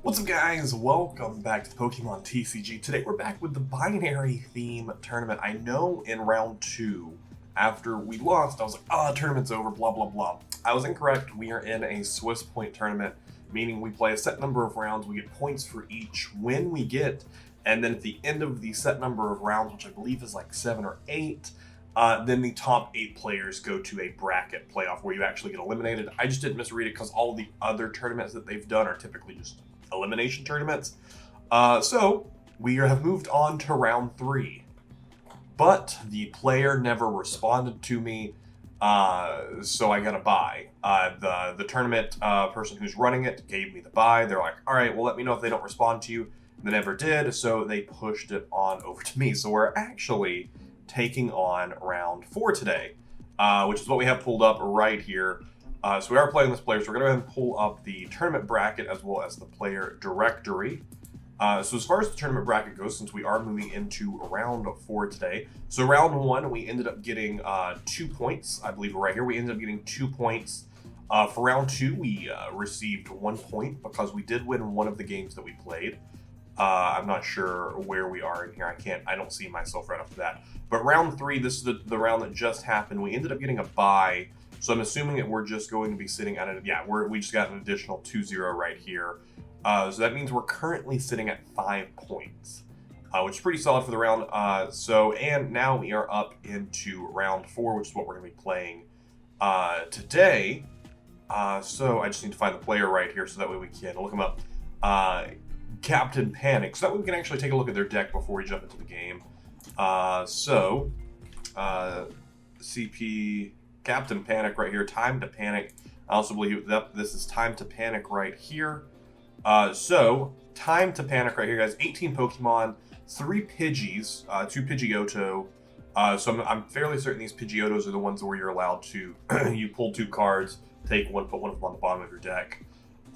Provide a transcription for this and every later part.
What's up guys, welcome back to Pokemon TCG. Today we're back with the binary theme tournament. I know in round 2, after we lost, I was like, tournament's over, blah blah blah. I was incorrect. We are in a Swiss point tournament, meaning we play a set number of rounds, we get points for each win we get, and then at the end of the set number of rounds, which I believe is like 7 or 8, then the top 8 players go to a bracket playoff where you actually get eliminated. I just didn't misread it because all the other tournaments that they've done are typically just elimination tournaments. So we have moved on to round 3, but the player never responded to me, so I got a bye. The tournament person who's running it gave me the bye. They're like, all right, well, let me know if they don't respond to you. They never did, so they pushed it on over to me. So we're actually taking on round 4 today, which is what we have pulled up right here. So we are playing this player, so we're going to go ahead and pull up the tournament bracket as well as the player directory. So as far as the tournament bracket goes, since we are moving into round 4 today, so round 1 we ended up getting 2 points, I believe right here. We ended up getting 2 points. For round 2 we received 1 point because we did win one of the games that we played. I'm not sure where we are in here. I don't see myself right after that. But round 3, this is the round that just happened. We ended up getting a bye. So I'm assuming that we're just going to be sitting at we just got an additional 2-0 right here. So that means we're currently sitting at 5 points, which is pretty solid for the round. And now we are up into round 4, which is what we're going to be playing today. So I just need to find the player right here so that way we can look him up. Captain Panic, so that way we can actually take a look at their deck before we jump into the game. CP... Captain Panic right here, Time to Panic. I also believe that this is Time to Panic right here. So, Time to Panic right here, guys. 18 Pokemon, 3 Pidgeys, 2 Pidgeotto. So I'm fairly certain these Pidgeottos are the ones where you're allowed to, you pull 2 cards, take one, put one of them on the bottom of your deck.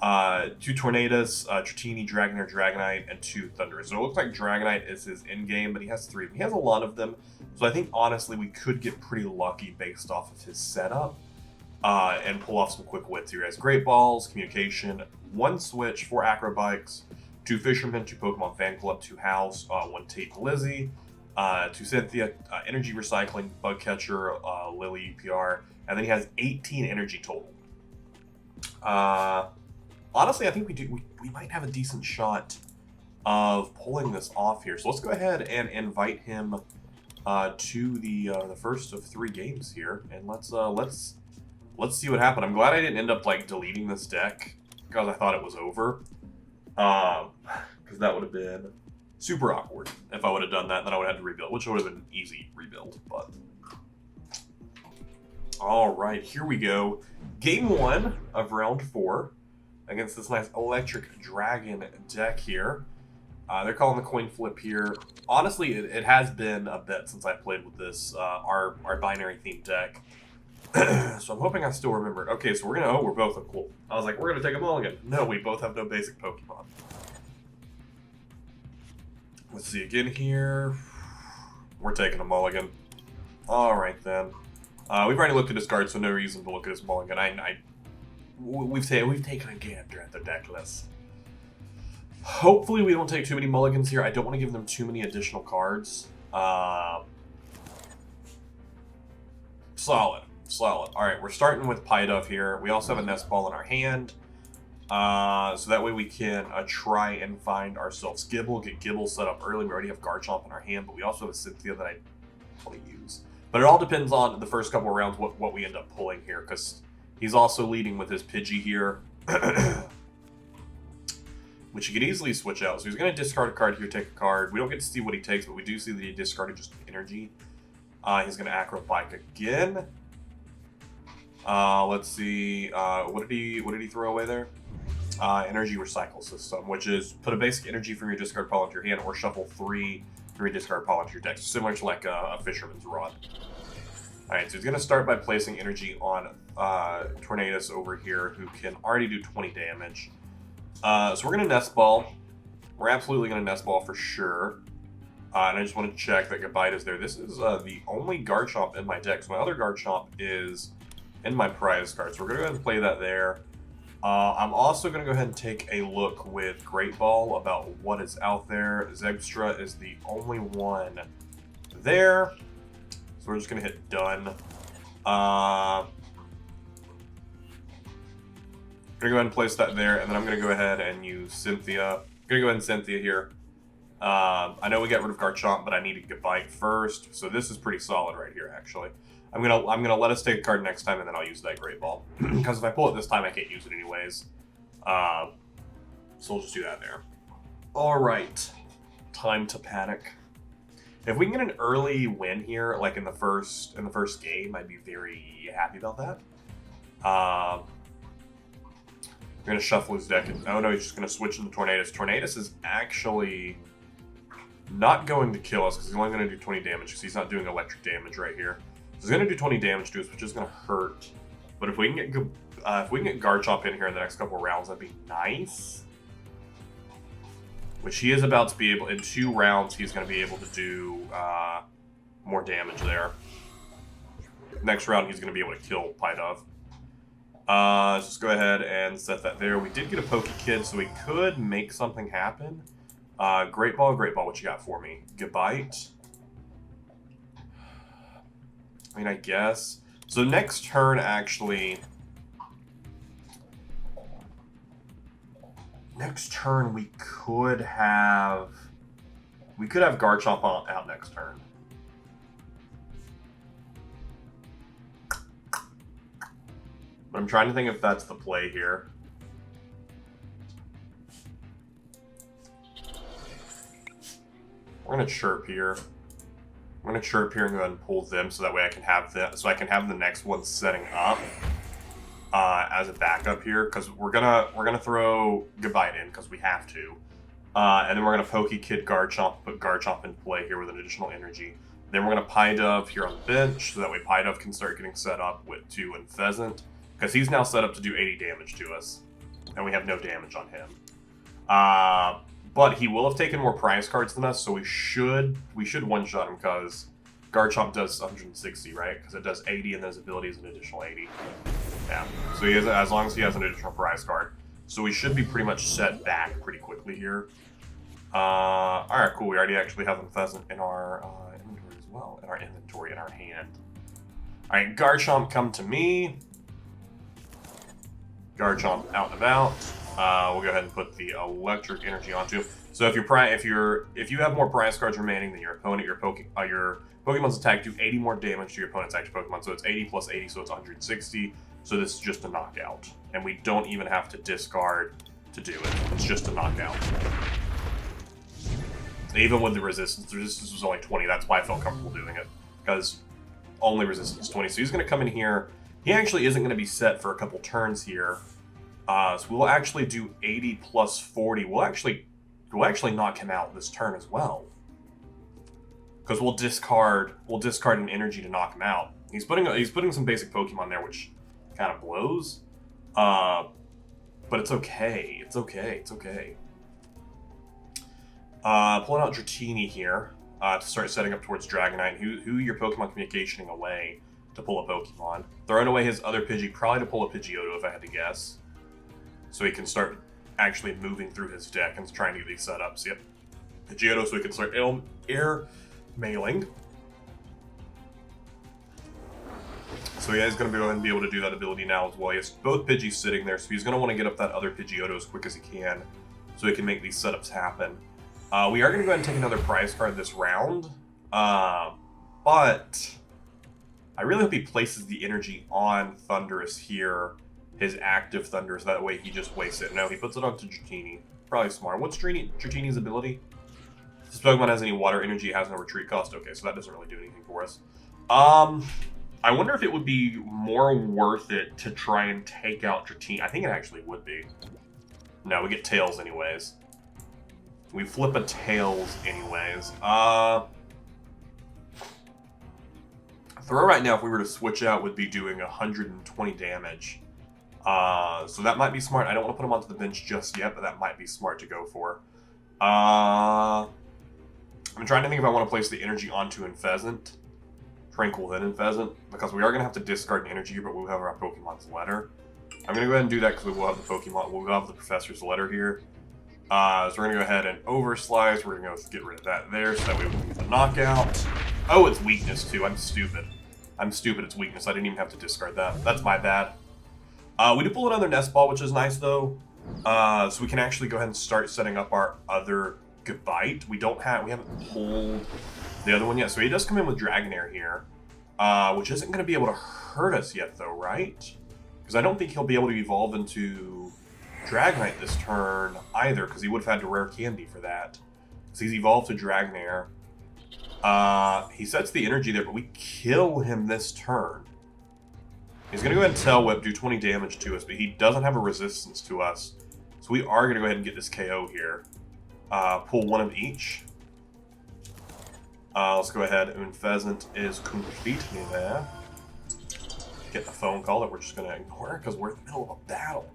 2 Tornadoes, Tratini, Dragonair, Dragonite, and 2 Thundurus. So it looks like Dragonite is his in-game, but he has 3 of them. He has a lot of them, so I think honestly we could get pretty lucky based off of his setup and pull off some quick wins here. He has Great Balls, Communication, 1 Switch, 4 Acrobikes, 2 Fisherman, 2 Pokemon Fan Club, 2 House, 1 Tate Lizzie, 2 Cynthia, Energy Recycling, Bug Catcher, Lily, UPR, and then he has 18 energy total. Honestly, I think we might have a decent shot of pulling this off here. So let's go ahead and invite him to the first of 3 games here, and let's see what happened. I'm glad I didn't end up like deleting this deck because I thought it was over, because that would have been super awkward if I would have done that. Then I would have had to rebuild, which would have been an easy rebuild. But all right, here we go. Game 1 of round 4. Against this nice Electric Dragon deck here. They're calling the coin flip here. Honestly, it has been a bit since I played with this, our binary themed deck. So I'm hoping I still remember it. Okay, so we're both cool. I was like, we're gonna take a mulligan. No, we both have no basic Pokemon. Let's see again here. We're taking a mulligan. Alright then. We've already looked at his card, so no reason to look at his mulligan. We've taken a gander at the deck list. Hopefully we don't take too many mulligans here. I don't want to give them too many additional cards. Solid. Alright, we're starting with Pidove here. We also have a Nest Ball in our hand. So that way we can try and find ourselves Gibble, get Gibble set up early. We already have Garchomp in our hand, but we also have a Cynthia that I want to use. But it all depends on the first couple of rounds what we end up pulling here, because he's also leading with his Pidgey here, which he could easily switch out. So he's going to discard a card here, take a card. We don't get to see what he takes, but we do see that he discarded just energy. He's going to Acrobike again. Let's see. What did he throw away there? Energy Recycle System, which is put a basic energy from your discard pile into your hand or shuffle 3 from your discard pile into your deck. So similar to like a Fisherman's Rod. Alright, so he's going to start by placing energy on Tornadoes over here, who can already do 20 damage. So we're going to Nest Ball. We're absolutely going to Nest Ball for sure. And I just want to check that Gabite is there. This is the only Garchomp in my deck. So my other Garchomp is in my prize card. So we're going to go ahead and play that there. I'm also going to go ahead and take a look with Great Ball about what is out there. Zebstra is the only one there. So we're just going to hit done. I'm going to go ahead and place that there, and then I'm going to go ahead and use Cynthia. I'm going to go ahead and Cynthia here. I know we got rid of Garchomp, but I need to get Bite first. So this is pretty solid right here, actually. I'm gonna let us take a card next time, and then I'll use that Great Ball. Because if I pull it this time, I can't use it anyways. So we'll just do that there. All right, time to panic. If we can get an early win here, like in the first game, I'd be very happy about that. We're gonna shuffle his deck. Oh no, he's just gonna switch into Tornadus. Tornadus is actually not going to kill us because he's only going to do 20 damage because he's not doing electric damage right here. So he's going to do 20 damage to us, which is going to hurt. But if we can get Garchomp in here in the next couple of rounds, that'd be nice. Which he is about to be able, in 2 rounds, he's going to be able to do more damage there. Next round, he's going to be able to kill Pidove. Let's just go ahead and set that there. We did get a Pokekid, so we could make something happen. Great Ball, what you got for me? Gabite. I mean, I guess. So next turn, actually... Next turn, we could have Garchomp out next turn. But I'm trying to think if that's the play here. We're gonna chirp here. I'm gonna chirp here and go ahead and pull them so that way I can have the next one setting up as a backup here, because we're gonna throw Gabite in because we have to, and then we're gonna Pokekid Garchomp, put Garchomp in play here with an additional energy. Then we're gonna Pidove here on the bench so that way Pidove can start getting set up with 2 and Pheasant, because he's now set up to do 80 damage to us, and we have no damage on him. But he will have taken more prize cards than us, so we should one-shot him because Garchomp does 160, right? Because it does 80 and his ability is an additional 80. Yeah, so he has, as long as he has an additional prize card. So we should be pretty much set back pretty quickly here. Alright, cool. We already actually have a Pheasant in our inventory as well. In our inventory, in our hand. Alright, Garchomp, come to me. Garchomp out and about. We'll go ahead and put the electric energy onto him. So if you have more prize cards remaining than your opponent, your Pokemon's attack do 80 more damage to your opponent's active Pokemon. So it's 80 plus 80, so it's 160. So this is just a knockout, and we don't even have to discard to do it. It's just a knockout. Even with the resistance was only 20. That's why I felt comfortable doing it, because only resistance 20. So he's going to come in here. He actually isn't going to be set for a couple turns here. So we'll actually do 80 plus 40. We'll actually knock him out this turn as well. Because we'll discard an energy to knock him out. He's putting some basic Pokemon there, which kind of blows. But it's okay. It's okay. Pulling out Dratini here to start setting up towards Dragonite. Who your Pokemon communicationing away to pull a Pokemon. Throwing away his other Pidgey, probably to pull a Pidgeotto if I had to guess. So he can start actually moving through his deck and trying to get these setups. Yep. Pidgeotto, so he can start air mailing. So yeah, he's going to go ahead and be able to do that ability now as well. He has both Pidgeys sitting there, so he's going to want to get up that other Pidgeotto as quick as he can so he can make these setups happen. We are going to go ahead and take another prize card this round, but I really hope he places the energy on Thundurus here, his active Thundurus, that way he just wastes it. No, he puts it onto Dratini. Probably smart. What's Dratini's ability? If this Pokemon has any water energy, it has no retreat cost. Okay, so that doesn't really do anything for us. I wonder if it would be more worth it to try and take out Dratini. I think it actually would be. No, we get Tails anyways. We flip a Tails anyways. Throw right now, if we were to switch out, would be doing 120 damage. So that might be smart. I don't want to put him onto the bench just yet, but that might be smart to go for. I'm trying to think if I want to place the energy onto Pheasant. Tranquil then in Pheasant, because we are going to have to discard an energy here, but we'll have our Pokemon's Letter. I'm going to go ahead and do that because we will have the Pokemon, we'll have the Professor's Letter here. So we're going to go ahead and overslice. We're going to go get rid of that there so that way we can get the knockout. Oh, it's weakness too. I'm stupid. I'm stupid, it's weakness. I didn't even have to discard that. That's my bad. We did pull another Nest Ball, which is nice though. So we can actually go ahead and start setting up our other Gabite. We haven't pulled the other one yet. So he does come in with Dragonair here. Which isn't going to be able to hurt us yet though, right? Because I don't think he'll be able to evolve into Dragonite this turn either, because he would have had to Rare Candy for that. So he's evolved to Dragonair. He sets the energy there, but we kill him this turn. He's going to go ahead and Tail Whip, do 20 damage to us, but he doesn't have a resistance to us. So we are going to go ahead and get this KO here. Pull one of each. Let's go ahead, and Pheasant is completely there. Get the phone call that we're just going to ignore because we're in the middle of a battle.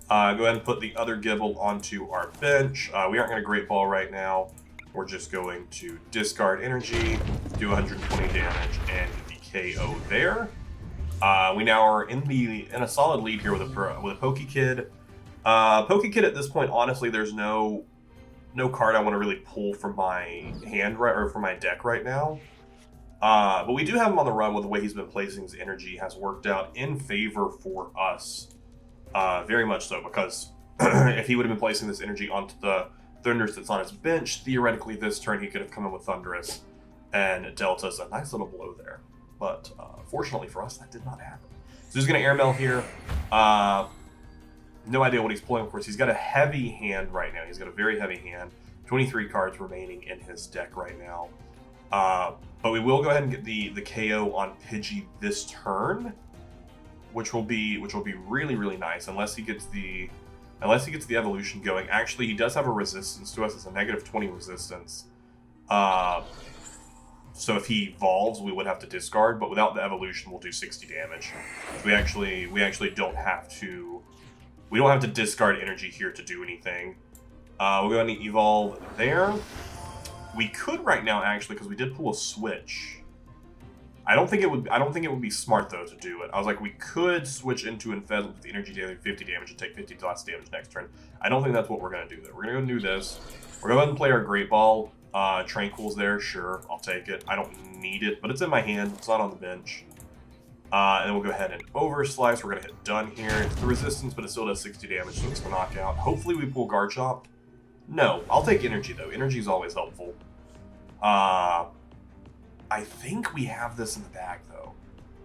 Go ahead and put the other Gibble onto our bench. We aren't going to Great Ball right now. We're just going to discard energy, do 120 damage, and get the KO there. We now are in a solid lead here with a Pokekid. Pokekid at this point, honestly, there's no card I want to really pull from my hand or from my deck right now. But we do have him on the run with the way he's been placing his energy has worked out in favor for us. Very much so, because if he would have been placing this energy onto the Thundurus that's on his bench, theoretically this turn he could have come in with Thundurus and dealt us a nice little blow there. But fortunately for us, that did not happen. So he's going to Airmail here. No idea what he's pulling. Of course, he's got a heavy hand right now. He's got a very heavy hand. 23 cards remaining in his deck right now. But we will go ahead and get the KO on Pidgey this turn, which will be really, really nice unless he gets the evolution going. Actually, he does have a resistance to us. It's a -20 resistance. So if he evolves, we would have to discard, but without the evolution, we'll do 60 damage. So we actually don't have to. We don't have to discard energy here to do anything. We're going to evolve there. We could right now actually, because we did pull a switch. I don't think it would be smart though to do it. I was like, we could switch into Infestant with the energy dealing 50 damage and take 50 less damage next turn. I don't think that's what we're going to do though. We're going to do this. We're going to go ahead and play our Great Ball. Tranquil's there, sure, I'll take it. I don't need it, but it's in my hand. It's not on the bench. And then we'll go ahead and Overslice. We're going to hit done here. It's the resistance, but it still does 60 damage, so it's the knockout. Hopefully we pull Garchomp. No, I'll take energy though. Energy is always helpful. I think we have this in the bag though,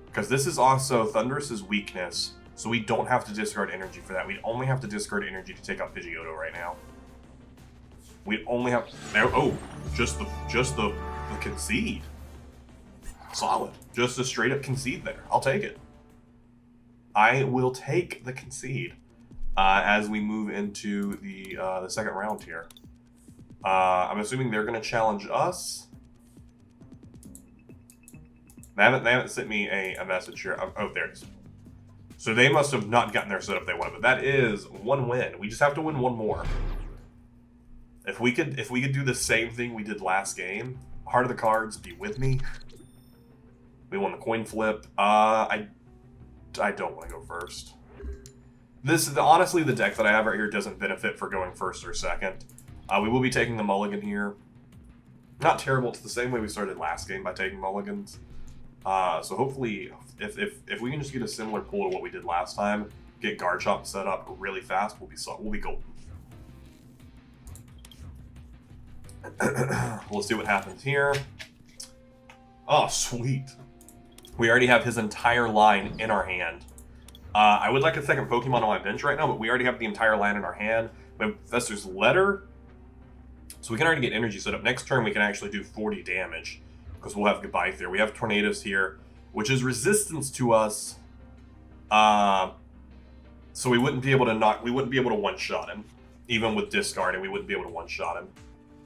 because this is also Thundurus' weakness, so we don't have to discard energy for that. We only have to discard energy to take out Pidgeotto right now. We only have just the concede. Solid. Just a straight up concede there. I'll take it. I will take the concede as we move into the second round here. I'm assuming they're going to challenge us. They haven't sent me a message here. Oh, there it is. So they must have not gotten their setup they wanted, but that is one win. We just have to win one more. If we could do the same thing we did last game, Heart of the Cards, be with me. We won the coin flip. I don't want to go first. Honestly, the deck that I have right here doesn't benefit for going first or second. We will be taking the mulligan here. Not terrible. It's the same way we started last game by taking mulligans. So hopefully, if we can just get a similar pull to what we did last time, get Garchomp set up really fast, we'll be golden. We'll see what happens here. Oh, sweet. We already have his entire line in our hand. I would like a second Pokemon on my bench right now, but we already have the entire line in our hand. We have Professor's Letter, so we can already get energy set up. Next turn, we can actually do 40 damage, because we'll have Goodbye there. We have Tornadoes here, which is resistance to us. So we wouldn't be able to one-shot him. Even with discarding, we wouldn't be able to one-shot him.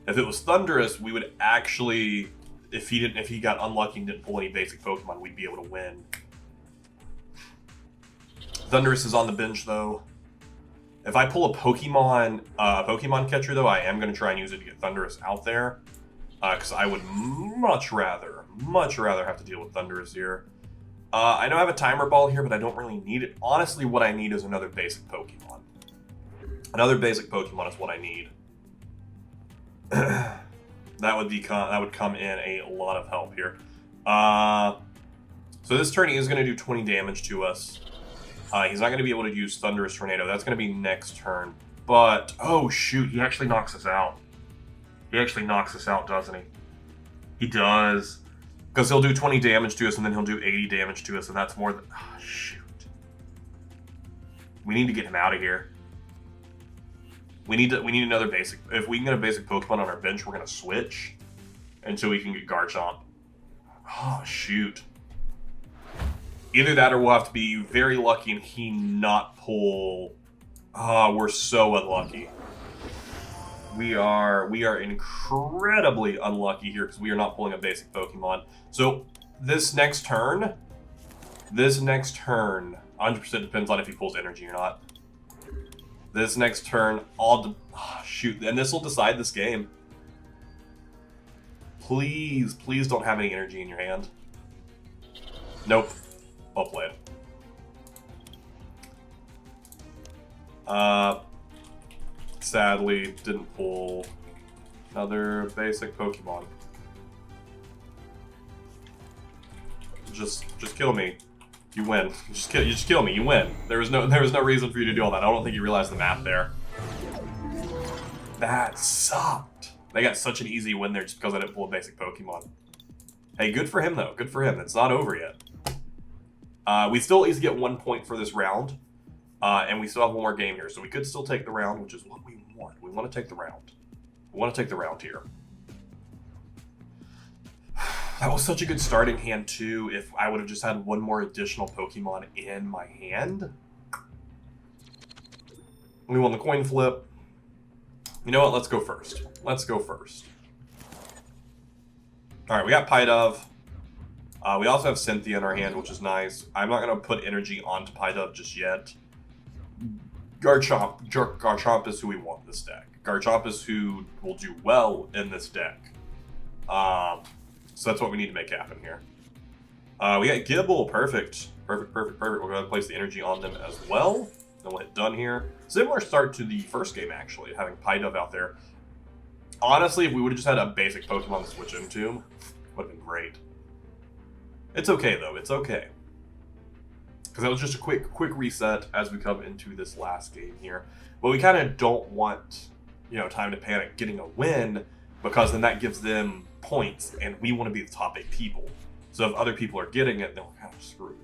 If it was Thundurus, we would actually, if he got unlucky and didn't pull any basic Pokemon, we'd be able to win. Thundurus is on the bench though. If I pull a Pokemon catcher though, I am going to try and use it to get Thundurus out there. Because I would much rather have to deal with Thundurus here. I know I have a timer ball here, but I don't really need it. Honestly, what I need is another basic Pokemon. Another basic Pokemon is what I need. that would come in a lot of help here. So this Tourney is going to do 20 damage to us. He's not going to be able to use Thunderous Tornado. That's going to be next turn. But, oh shoot, he actually knocks us out. He actually knocks us out, doesn't he? He does. Because he'll do 20 damage to us, and then he'll do 80 damage to us, and that's more than... Oh, shoot. We need to get him out of here. We need another basic... If we can get a basic Pokemon on our bench, we're going to switch until we can get Garchomp. Oh, shoot. Either that or we'll have to be very lucky and he not pull... Oh, we're so unlucky. We are incredibly unlucky here because we are not pulling a basic Pokemon. So this next turn, 100% depends on if he pulls energy or not. This next turn, shoot, and this will decide this game. Please, please don't have any energy in your hand. Nope. Well played. Sadly, didn't pull another basic Pokemon. Just kill me. You win. You just kill me. You win. There was no reason for you to do all that. I don't think you realized the math there. That sucked. They got such an easy win there just because I didn't pull a basic Pokemon. Hey, good for him though. Good for him. It's not over yet. We still at least get 1 point for this round. And we still have one more game here, so we could still take the round, which is what we want. We want to take the round. We want to take the round here. That was such a good starting hand, too, if I would have just had one more additional Pokemon in my hand. We won the coin flip. You know what? Let's go first. Let's go first. Alright, we got Pidove. We also have Cynthia in our hand, which is nice. I'm not going to put energy onto Pidove just yet. Garchomp is who we want in this deck. Garchomp is who will do well in this deck. So that's what we need to make happen here. We got Gibble. Perfect. Perfect. We'll go ahead and place the energy on them as well. Then we'll hit done here. Similar start to the first game, actually, having Pidove out there. Honestly, if we would have just had a basic Pokemon to switch into, would have been great. It's okay, though. It's okay. Because that was just a quick reset as we come into this last game here. But we kind of don't want, time to panic getting a win, because then that gives them points, and we want to be the top 8 people. So if other people are getting it, then we're kind of screwed.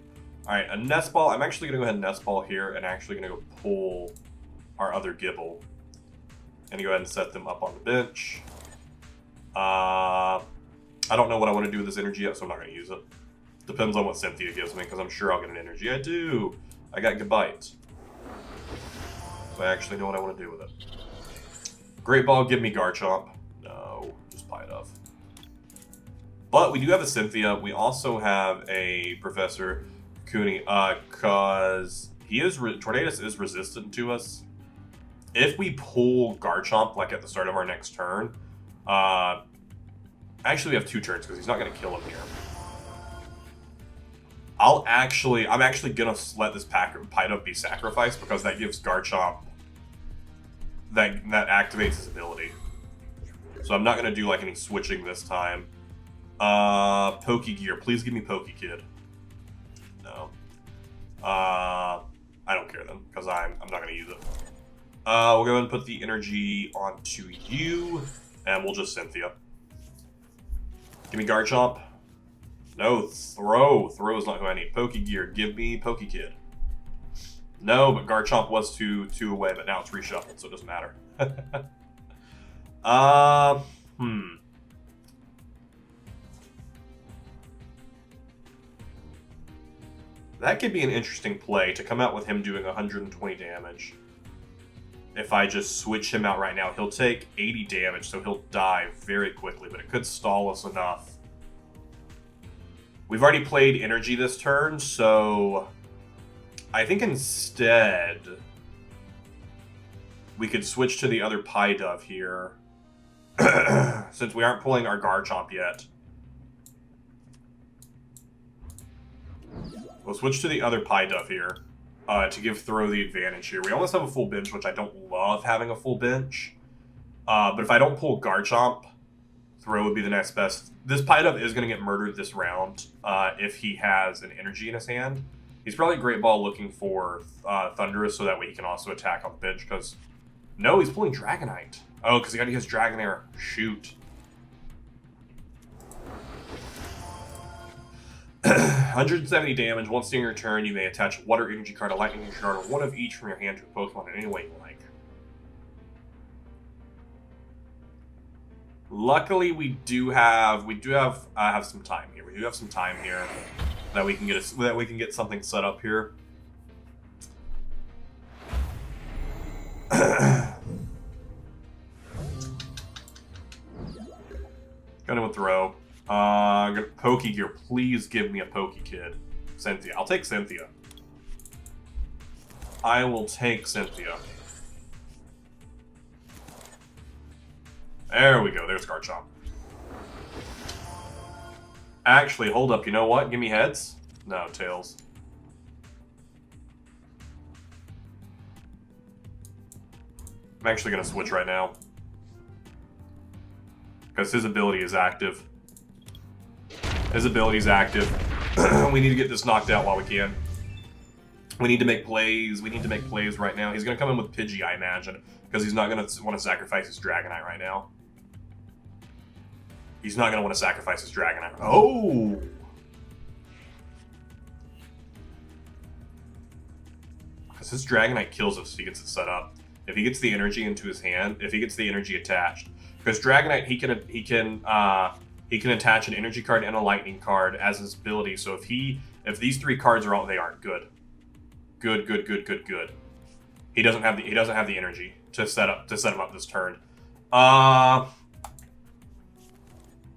Alright, a Nest Ball. I'm actually going to go ahead and Nest Ball here, and actually going to go pull our other Gibble. And go ahead and set them up on the bench. I don't know what I want to do with this energy yet, so I'm not going to use it. Depends on what Cynthia gives me, because I'm sure I'll get an energy. I do! I got Gabite. So I actually know what I want to do with it. Great Ball, give me Garchomp. No, just Pidove. But we do have a Cynthia. We also have a Professor Cooney, because Tornadus is resistant to us. If we pull Garchomp, like at the start of our next turn, actually we have 2 turns, because he's not going to kill him here. I'm actually gonna let this Pidove be sacrificed, because that gives Garchomp that activates his ability. So I'm not gonna do like any switching this time. Pokegear, please give me Pokekid. No. I don't care then, because I'm not gonna use it. We'll go ahead and put the energy onto you, and we'll just Cynthia. Give me Garchomp. No, Throw. Throw is not who I need. Pokegear, give me Pokekid. No, but Garchomp was two away, but now it's reshuffled, so it doesn't matter. That could be an interesting play, to come out with him doing 120 damage. If I just switch him out right now, he'll take 80 damage, so he'll die very quickly, but it could stall us enough. We've already played energy this turn, so I think instead we could switch to the other Pidove here, since we aren't pulling our Garchomp yet. We'll switch to the other Pie-Duff here to give Throw the advantage here. We almost have a full bench, which I don't love having a full bench. But if I don't pull Garchomp, Throw would be the next best. This Pie-Duff is going to get murdered this round if he has an energy in his hand. He's probably Great Ball looking for Thundurus so that way he can also attack on the bench. Because no, he's pulling Dragonite. Oh, because he already has Dragonair. Shoot. 170 damage. Once during your turn, you may attach a Water Energy card, a Lightning Energy card, or one of each from your hand to a Pokemon in any way you like. Luckily, we do have some time here. We do have some time here that we can get something set up here. Gonna with Throw. Pokegear, please give me a Pokekid. Cynthia. I'll take Cynthia. I will take Cynthia. There we go. There's Garchomp. Actually, hold up. You know what? Give me heads. No, tails. I'm actually going to switch right now. Because his ability is active. His ability is active. We need to get this knocked out while we can. We need to make plays. We need to make plays right now. He's going to come in with Pidgey, I imagine. Because he's not going to want to sacrifice his Dragonite right now. He's not going to want to sacrifice his Dragonite. Oh! Because his Dragonite kills us if he gets it set up. If he gets the energy into his hand, if he gets the energy attached. Because Dragonite, he can attach an energy card and a lightning card as his ability. So if these three cards are out, they aren't good. Good. He doesn't have the energy to set him up this turn.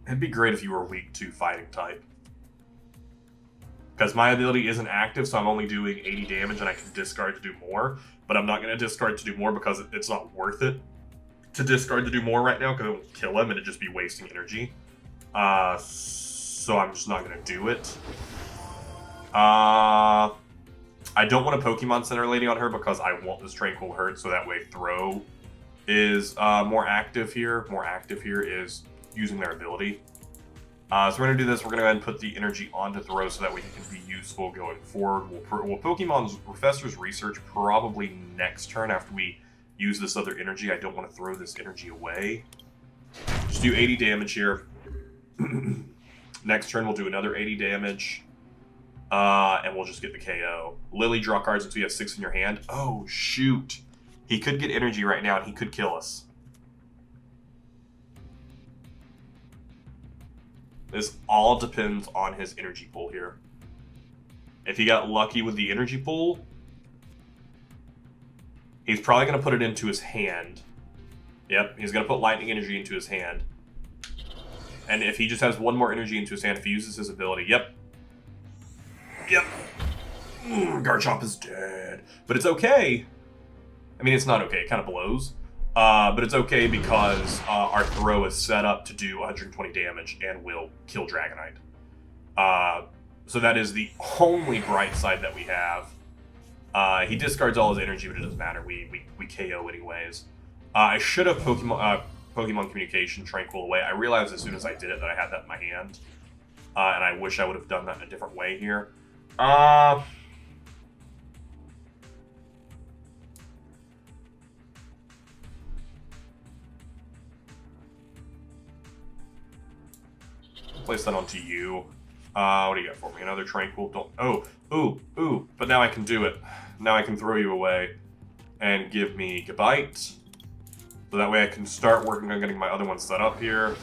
It'd be great if you were weak to fighting type. Because my ability isn't active, so I'm only doing 80 damage and I can discard to do more. But I'm not going to discard to do more because it's not worth it to discard to do more right now because it will kill him and it'd just be wasting energy. So I'm just not going to do it. I don't want a Pokemon Center Lady on her because I want this Tranquil Hurt so that way Throw is more active here. More active here is using their ability. So we're going to do this. We're going to go ahead and put the energy onto Throw so that way he can be useful going forward. We'll Pokemon's Professor's Research probably next turn after we use this other energy. I don't want to throw this energy away. Just do 80 damage here. Next turn we'll do another 80 damage. And we'll just get the KO. Lily, draw cards until you have 6 in your hand. Oh, shoot. He could get energy right now and he could kill us. This all depends on his energy pool here. If he got lucky with the energy pool, he's probably going to put it into his hand. Yep, he's going to put lightning energy into his hand. And if he just has one more energy into his hand, if he uses his ability, yep. Garchomp is dead. But it's okay. I mean, it's not okay. It kind of blows. But it's okay because our Throw is set up to do 120 damage and will kill Dragonite. So that is the only bright side that we have. He discards all his energy, but it doesn't matter. We KO anyways. I should have Pokemon Communication Tranquil away. I realized as soon as I did it that I had that in my hand. And I wish I would have done that in a different way here. Place that onto you. What do you got for me? Another Tranquil? Don't. Ooh. But now I can do it. Now I can throw you away and give me Gabite. So that way I can start working on getting my other one set up here.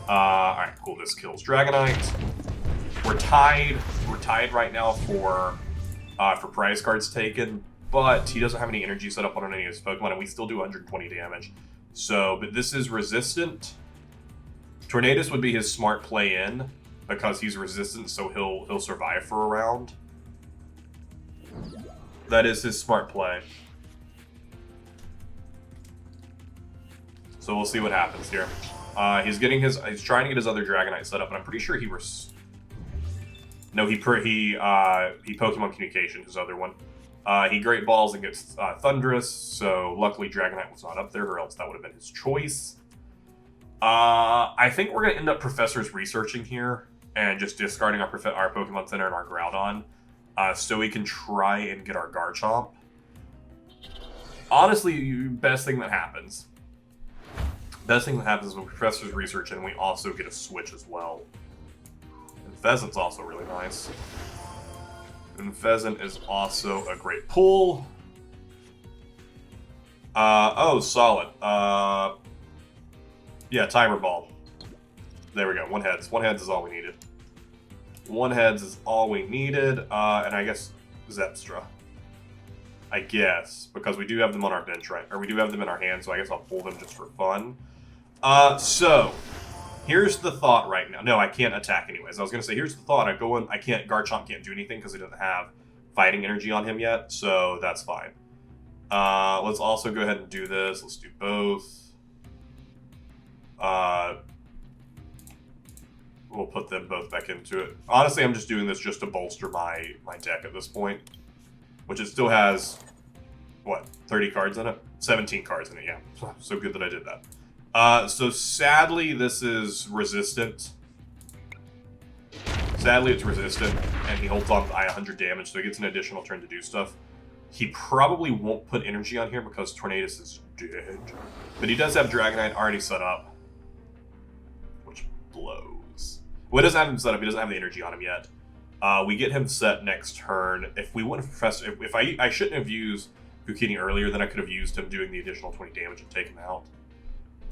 Alright, cool. This kills Dragonite. We're tied. We're tied right now for prize cards taken, but he doesn't have any energy set up on any of his Pokemon, and we still do 120 damage. So, but this is resistant. Tornadus would be his smart play in because he's resistant, so he'll survive for a round. That is his smart play. So we'll see what happens here. He's trying to get his other Dragonite set up, and I'm pretty sure No, he Pokemon Communication, his other one. He Great Balls and gets Thunderous, so luckily Dragonite was not up there, or else that would have been his choice. I think we're going to end up Professor's researching here, and just discarding our Pokemon Center and our Groudon, so we can try and get our Garchomp. Honestly, best thing that happens. Best thing that happens is when Professor's researching, and we also get a switch as well. And Pheasant's also really nice. And Pheasant is also a great pull. Oh, solid. Yeah, Timer Ball. There we go. One heads. One heads is all we needed. One heads is all we needed. And I guess Zepstra. I guess. Because we do have them on our bench, right? Or we do have them in our hands, so I guess I'll pull them just for fun. So, here's the thought right now. No, I can't attack anyways. I was going to say, here's the thought. Garchomp can't do anything because he doesn't have fighting energy on him yet, so that's fine. Let's also go ahead and do this. Let's do both. We'll put them both back into it. Honestly, I'm just doing this just to bolster my deck at this point. Which it still has, what, 30 cards in it? 17 cards in it, yeah. So good that I did that. So sadly, this is resistant. Sadly, it's resistant, and he holds on to 100 damage, so he gets an additional turn to do stuff. He probably won't put energy on here because Tornadus is dead. But he does have Dragonite already set up, which blows. Well, he doesn't have him set up. He doesn't have the energy on him yet. We get him set next turn. If we wouldn't have Professor... If I shouldn't have used Bukini earlier, then I could have used him doing the additional 20 damage and take him out.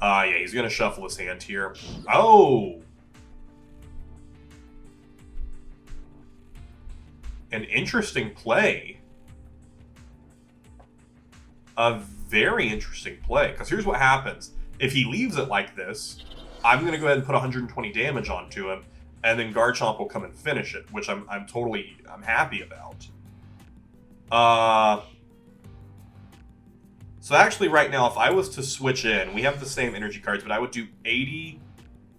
Yeah, he's going to shuffle his hand here. Oh! An interesting play. A very interesting play. Because here's what happens. If he leaves it like this, I'm going to go ahead and put 120 damage onto him, and then Garchomp will come and finish it, which I'm happy about. So actually right now, if I was to switch in, we have the same energy cards, but I would do 80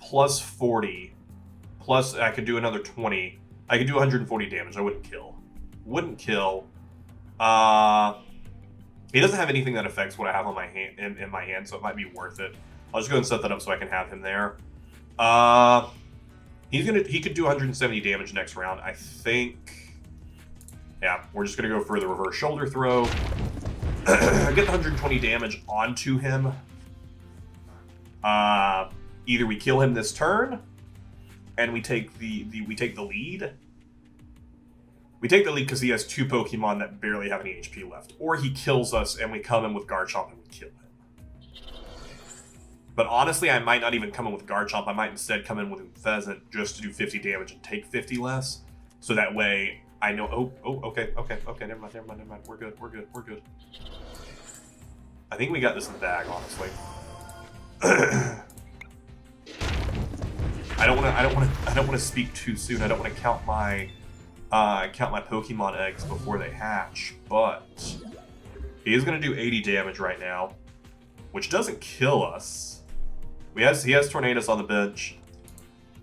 plus 40, plus I could do another 20. I could do 140 damage. I wouldn't kill. Wouldn't kill. He doesn't have anything that affects what I have on my hand in my hand, so it might be worth it. I'll just go and set that up so I can have him there. He could do 170 damage next round. I think. Yeah, we're just gonna go for the reverse shoulder throw. Get the 120 damage onto him. Either we kill him this turn, and we take the lead. We take the lead because he has two Pokemon that barely have any HP left, or he kills us and we come in with Garchomp and we kill him. But honestly, I might not even come in with Garchomp. I might instead come in with Pheasant just to do 50 damage and take 50 less, so that way I know. Okay. Never mind. We're good. I think we got this in the bag, honestly. I don't want to speak too soon. I don't want to count my Pokemon eggs before they hatch. But he is going to do 80 damage right now, which doesn't kill us. He has Tornadus on the bench.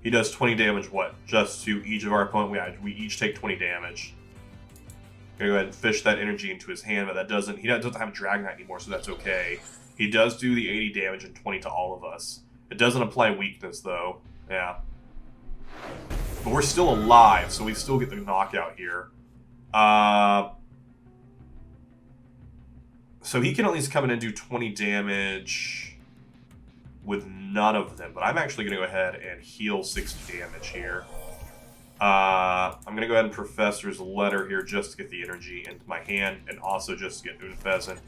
He does 20 damage. What? Just to each of our opponent. We each take 20 damage. Gonna go ahead and fish that energy into his hand, but he doesn't have Dragonite anymore, so that's okay. He does do the 80 damage and 20 to all of us. It doesn't apply weakness though. Yeah. But we're still alive, so we still get the knockout here. So he can at least come in and do 20 damage with none of them, but I'm actually going to go ahead and heal 60 damage here. I'm going to go ahead and Professor's Letter here just to get the energy into my hand, and also just to get Pheasant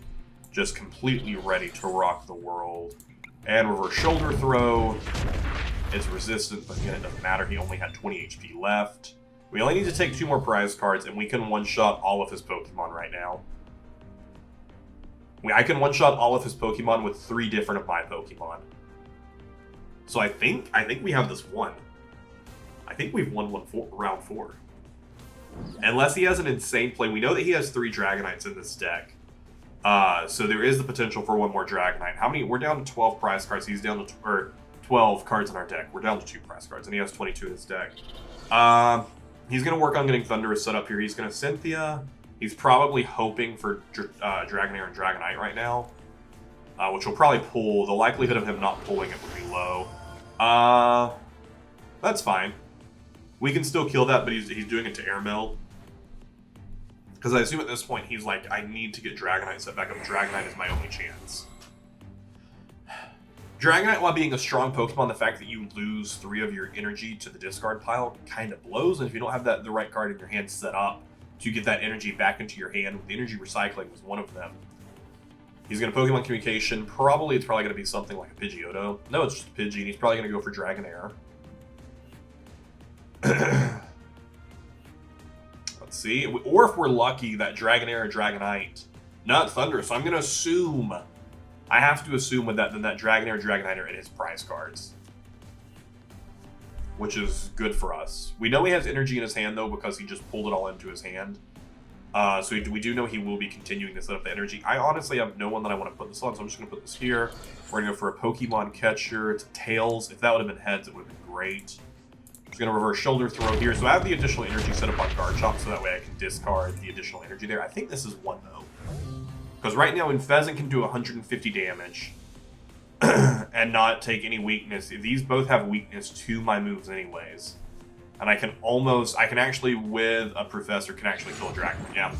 just completely ready to rock the world. And reverse shoulder throw. It's resistant, but again, it doesn't matter. He only had 20 HP left. We only need to take 2 more prize cards, and we can one-shot all of his Pokemon right now. I can one-shot all of his Pokemon with 3 different of my Pokemon. So I think we have this won. I think we've won round 4. Unless he has an insane play. We know that he has 3 Dragonites in this deck. So there is the potential for 1 more Dragonite. How many? We're down to 12 prize cards. He's down to 12 cards in our deck. We're down to 2 prize cards, and he has 22 in his deck. He's going to work on getting Thundurus set up here. He's going to Cynthia. He's probably hoping for Dragonair and Dragonite right now, which will probably pull. The likelihood of him not pulling it would be low. That's fine. We can still kill that, but he's doing it to Airmail. Because I assume at this point he's like, I need to get Dragonite set back up. Dragonite is my only chance. Dragonite, while being a strong Pokemon, the fact that you lose 3 of your energy to the discard pile kind of blows. And if you don't have the right card in your hand set up to get that energy back into your hand, the energy recycling was one of them. He's going to Pokemon Communication. It's probably going to be something like a Pidgeotto. No, it's just a Pidgey, and he's probably going to go for Dragonair. Let's see. Or if we're lucky, that Dragonair or Dragonite, not Thunder. So I'm going to assume, I have to assume with that, then that Dragonair or Dragonite are in his prize cards, which is good for us. We know he has energy in his hand, though, because he just pulled it all into his hand. So we do know he will be continuing to set up the energy. I honestly have no one that I want to put this on, so I'm just going to put this here. We're going to go for a Pokemon Catcher. It's Tails. If that would have been Heads, it would have been great. I'm just going to reverse Shoulder Throw here. So I have the additional energy set up on Garchomp, so that way I can discard the additional energy there. I think this is 1, though. Because right now, Pheasant can do 150 damage and not take any weakness. These both have weakness to my moves anyways. And I can actually, with a Professor, can actually kill a Dragon. Yeah.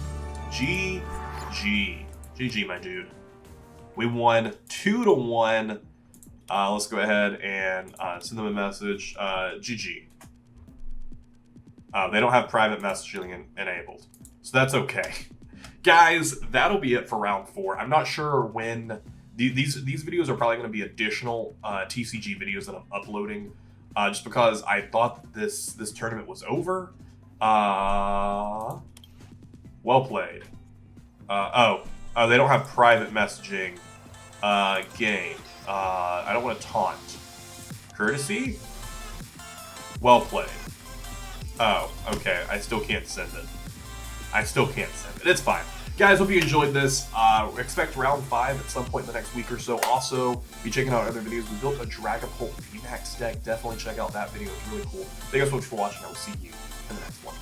GG. GG, my dude. We won 2-1. Let's go ahead and send them a message. GG. They don't have private messaging enabled, so that's okay. Guys, that'll be it for round 4. I'm not sure when these videos are probably going to be additional TCG videos that I'm uploading, just because I thought this tournament was over. Well played. They don't have private messaging game. I don't want to taunt. Courtesy? Well played. Oh, okay. I still can't send it. It's fine. Guys, hope you enjoyed this. Expect round 5 at some point in the next week or so. Also, be checking out other videos. We built a Dragapult VMAX deck. Definitely check out that video. It's really cool. Thank you guys so much for watching. I will see you in the next one.